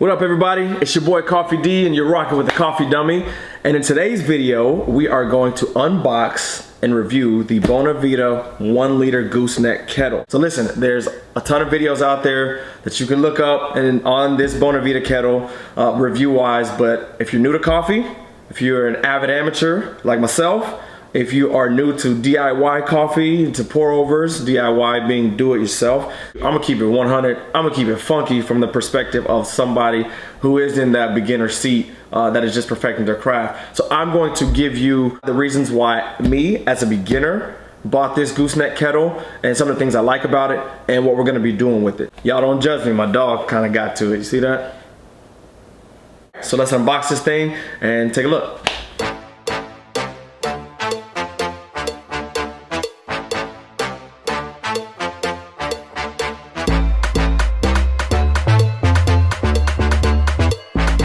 What up everybody, it's your boy Coffee D and you're rocking with the Coffee Dummy. And in today's video, we are going to unbox and review the Bonavita 1 liter gooseneck kettle. So listen, there's a ton of videos out there that you can look up and on this Bonavita kettle review wise, but if you're new to coffee, if you're an avid amateur like myself, if you are new to DIY coffee, to pour overs, DIY being do it yourself, I'm gonna keep it 100. I'm gonna keep it funky from the perspective of somebody who is in that beginner seat that is just perfecting their craft. So I'm going to give you the reasons why me as a beginner bought this gooseneck kettle and some of the things I like about it and what we're gonna be doing with it. Y'all don't judge me, my dog kind of got to it. You see that? So let's unbox this thing and take a look.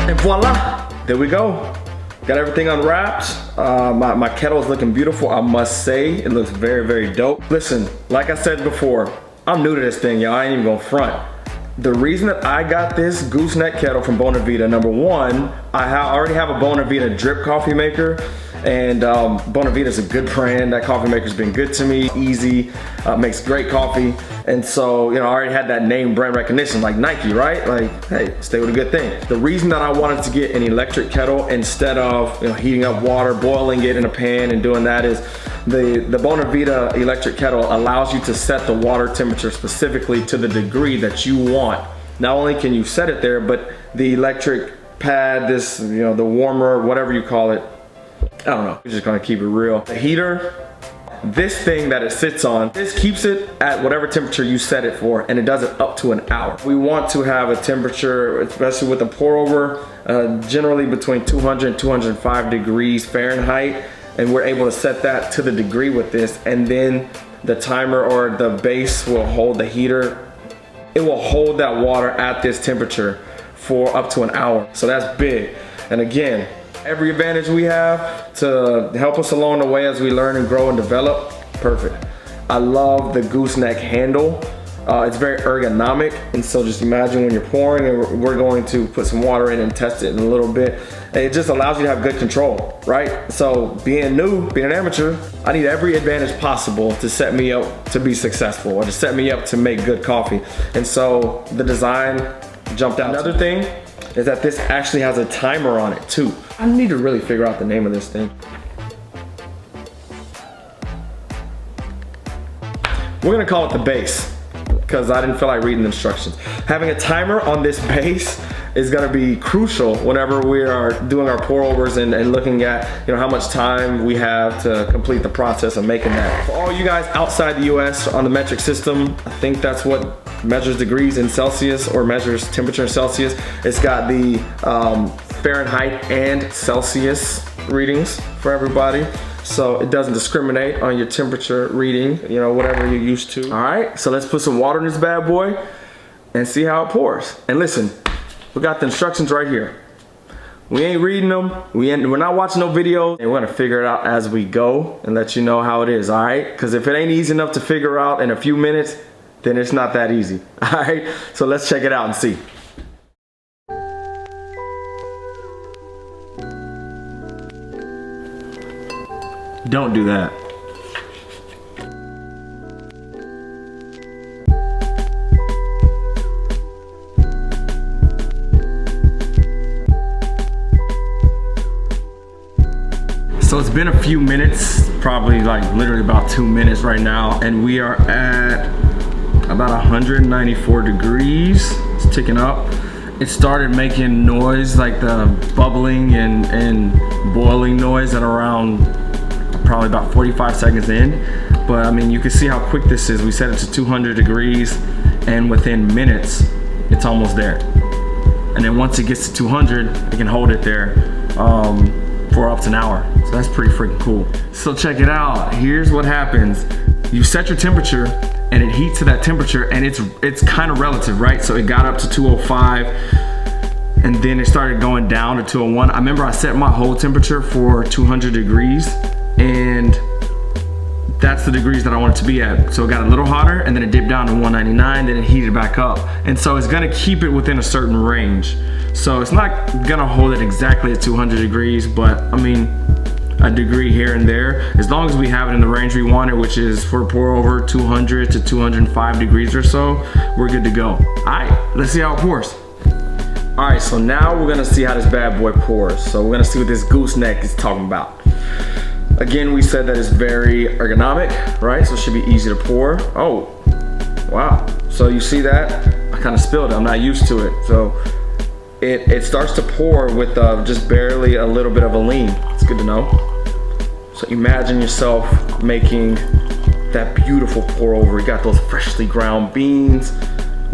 And voila, there we go. Got everything unwrapped. My kettle is looking beautiful, I must say. It looks very, very dope. Listen, like I said before, I'm new to this thing, y'all. I ain't even gonna front. The reason that I got this gooseneck kettle from Bonavita, number one, I already have a Bonavita drip coffee maker, and Bonavita is a good brand. That coffee maker's been good to me, easy, makes great coffee. And so, you know, I already had that name brand recognition, like Nike, right? Like, hey, stay with a good thing. The reason that I wanted to get an electric kettle instead of, you know, heating up water, boiling it in a pan and doing that is the Bonavita electric kettle allows you to set the water temperature specifically to the degree that you want. Not only can you set it there, but the electric pad, this, you know, the warmer, whatever you call it, I don't know, we're just gonna keep it real. The heater, this thing that it sits on, this keeps it at whatever temperature you set it for, and it does it up to an hour. We want to have a temperature, especially with a pour over, generally between 200 and 205 degrees Fahrenheit, and we're able to set that to the degree with this, and then the timer or the base will hold the heater. It will hold that water at this temperature for up to an hour. So that's big. And again, every advantage we have to help us along the way as we learn and grow and develop, perfect. I love the gooseneck handle. It's very ergonomic, and so just imagine when you're pouring, and we're going to put some water in and test it in a little bit. It just allows you to have good control, right? So being new, being an amateur, I need every advantage possible to set me up to be successful or to set me up to make good coffee. And so the design jumped out. Another thing is that this actually has a timer on it too. I need to really figure out the name of this thing. We're gonna call it the base because I didn't feel like reading the instructions. Having a timer on this base is gonna be crucial whenever we are doing our pour overs and looking at, you know, how much time we have to complete the process of making that. For all you guys outside the US on the metric system, I think that's what measures degrees in Celsius or measures temperature in Celsius. It's got the Fahrenheit and Celsius readings for everybody. So it doesn't discriminate on your temperature reading, you know, whatever you're used to. All right, so let's put some water in this bad boy and see how it pours. And listen, we got the instructions right here. We ain't reading them, we're not watching no videos, and we're gonna figure it out as we go and let you know how it is, all right? Because if it ain't easy enough to figure out in a few minutes, then it's not that easy, all right? So let's check it out and see. Don't do that. So it's been a few minutes, probably like literally about 2 minutes right now, and we are at about 194 degrees. It's ticking up. It started making noise, like the bubbling and boiling noise at around probably about 45 seconds in. But I mean, you can see how quick this is. We set it to 200 degrees and within minutes, it's almost there. And then once it gets to 200, it can hold it there for up to an hour. So that's pretty freaking cool. So check it out. Here's what happens. You set your temperature and it heats to that temperature, and it's kind of relative, right? So it got up to 205 and then it started going down to 201. I remember I set my whole temperature for 200 degrees and that's the degrees that I want it to be at. So it got a little hotter and then it dipped down to 199, then it heated back up. And so it's gonna keep it within a certain range. So it's not gonna hold it exactly at 200 degrees, but I mean, a degree here and there, as long as we have it in the range we want it, which is for pour over 200 to 205 degrees or so, we're good to go. All right, let's see how it pours. All right, so now we're gonna see how this bad boy pours. So we're gonna see what this gooseneck is talking about. Again, we said that it's very ergonomic, right? So it should be easy to pour. Oh, wow. So you see that? I kind of spilled it, I'm not used to it. So it starts to pour with just barely a little bit of a lean. It's good to know. So imagine yourself making that beautiful pour over. You got those freshly ground beans.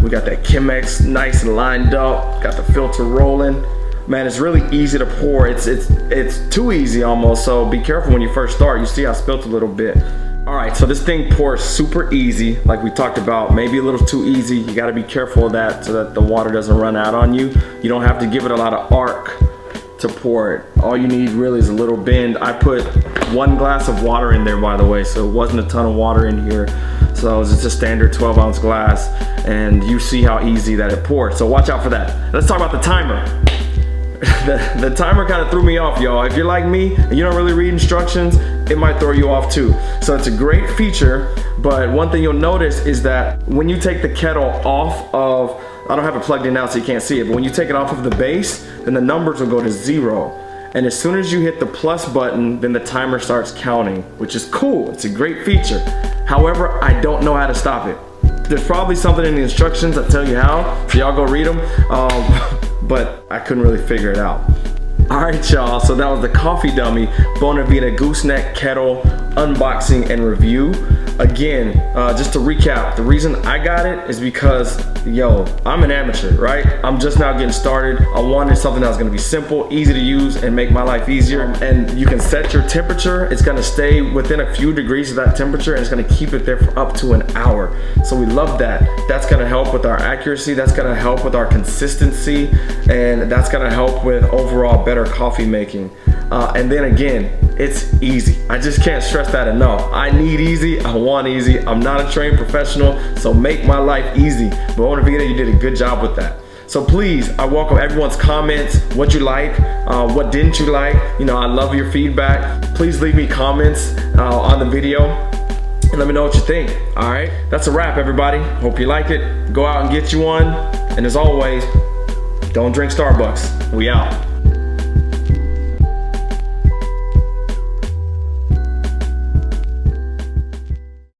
We got that Chemex nice and lined up. Got the filter rolling. Man, it's really easy to pour. It's too easy almost, so be careful when you first start. You see I spilled a little bit. All right, so this thing pours super easy, like we talked about, maybe a little too easy. You gotta be careful of that so that the water doesn't run out on you. You don't have to give it a lot of arc to pour it. All you need really is a little bend. I put 1 glass of water in there, by the way, so it wasn't a ton of water in here. So it's just a standard 12-ounce glass, and you see how easy that it poured. So watch out for that. Let's talk about the timer. The timer kind of threw me off, y'all. If you're like me and you don't really read instructions, it might throw you off too. So it's a great feature, but one thing you'll notice is that when you take the kettle off of, I don't have it plugged in now so you can't see it, but when you take it off of the base, then the numbers will go to 0. And as soon as you hit the plus button, then the timer starts counting, which is cool. It's a great feature. However, I don't know how to stop it. There's probably something in the instructions that tell you how, so y'all go read them. But I couldn't really figure it out. All right, y'all, so that was the coffee dummy Bonavita Gooseneck Kettle unboxing and review. Again, just to recap, the reason I got it is because, yo, I'm an amateur, right? I'm just now getting started. I wanted something that was gonna be simple, easy to use, and make my life easier. And you can set your temperature. It's gonna stay within a few degrees of that temperature, and it's gonna keep it there for up to an hour. So we love that. That's gonna help with our accuracy. That's gonna help with our consistency, and that's gonna help with overall better coffee making. And then again, it's easy. I just can't stress that enough. I need easy, I want easy. I'm not a trained professional, so make my life easy. But Bonavita, you did a good job with that. So please, I welcome everyone's comments, what you like, what didn't you like. You know, I love your feedback. Please leave me comments on the video and let me know what you think. All right, that's a wrap, everybody. Hope you like it. Go out and get you one. And as always, don't drink Starbucks. We out.